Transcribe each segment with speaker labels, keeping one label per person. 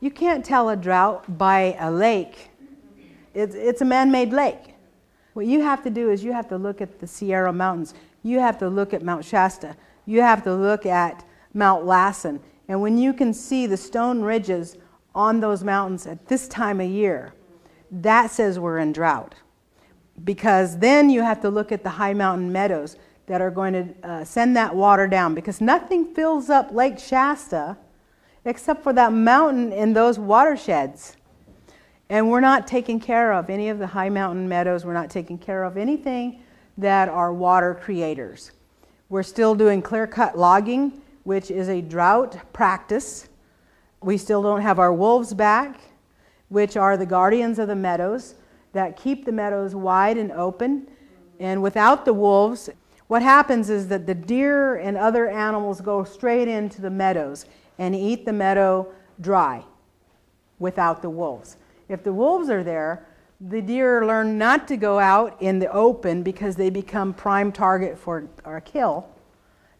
Speaker 1: you can't tell a drought by a lake. It's a man-made lake. What you have to do is you have to look at the Sierra Mountains. You have to look at Mount Shasta. You have to look at Mount Lassen. And when you can see the stone ridges on those mountains at this time of year, that says we're in drought. Because then you have to look at the high mountain meadows that are going to send that water down, because nothing fills up Lake Shasta except for that mountain in those watersheds. And we're not taking care of any of the high mountain meadows. We're not taking care of anything that are water creators. We're still doing clear-cut logging, which is a drought practice. We still don't have our wolves back, which are the guardians of the meadows that keep the meadows wide and open. And without the wolves, what happens is that the deer and other animals go straight into the meadows and eat the meadow dry without the wolves. If the wolves are there, the deer learn not to go out in the open because they become prime target for our kill.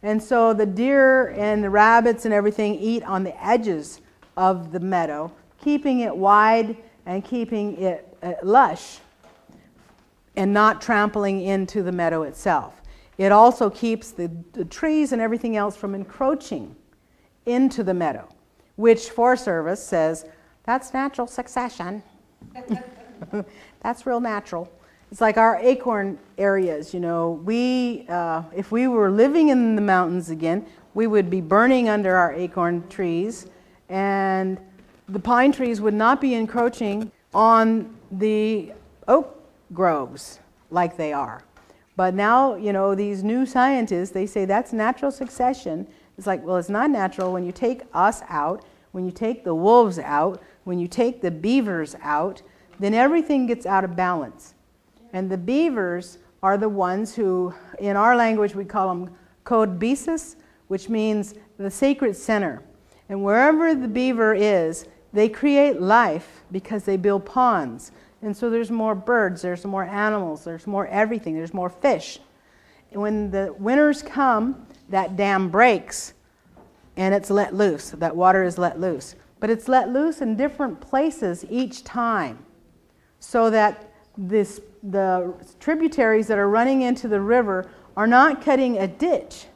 Speaker 1: And so the deer and the rabbits and everything eat on the edges of the meadow, keeping it wide and keeping it lush and not trampling into the meadow itself. It also keeps the trees and everything else from encroaching into the meadow, which Forest Service says, that's natural succession. That's real natural. It's like our acorn areas, you know. If we were living in the mountains again, we would be burning under our acorn trees, and the pine trees would not be encroaching on the oak groves like they are. But now, you know, these new scientists, they say that's natural succession. It's like, well, it's not natural when you take us out, when you take the wolves out, when you take the beavers out, then everything gets out of balance. And the beavers are the ones who, in our language, we call them code besis, which means the sacred center. And wherever the beaver is, they create life because they build ponds. And so there's more birds, there's more animals, there's more everything, there's more fish. And when the winters come, that dam breaks and it's let loose. That water is let loose. But it's let loose in different places each time, so that the tributaries that are running into the river are not cutting a ditch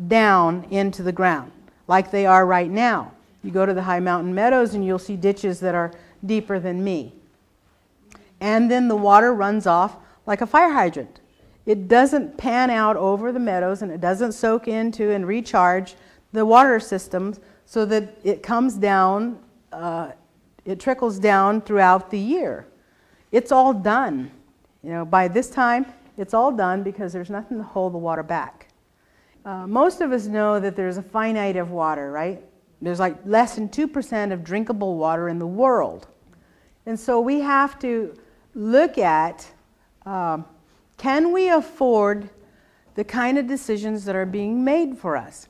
Speaker 1: down into the ground like they are right now. You go to the high mountain meadows and you'll see ditches that are deeper than me. And then the water runs off like a fire hydrant. It doesn't pan out over the meadows, and it doesn't soak into and recharge the water systems so that it comes down, it trickles down throughout the year. It's all done. You know, by this time, it's all done because there's nothing to hold the water back. Most of us know that there's a finite of water, right? There's like less than 2% of drinkable water in the world. And so we have to look at, can we afford the kind of decisions that are being made for us?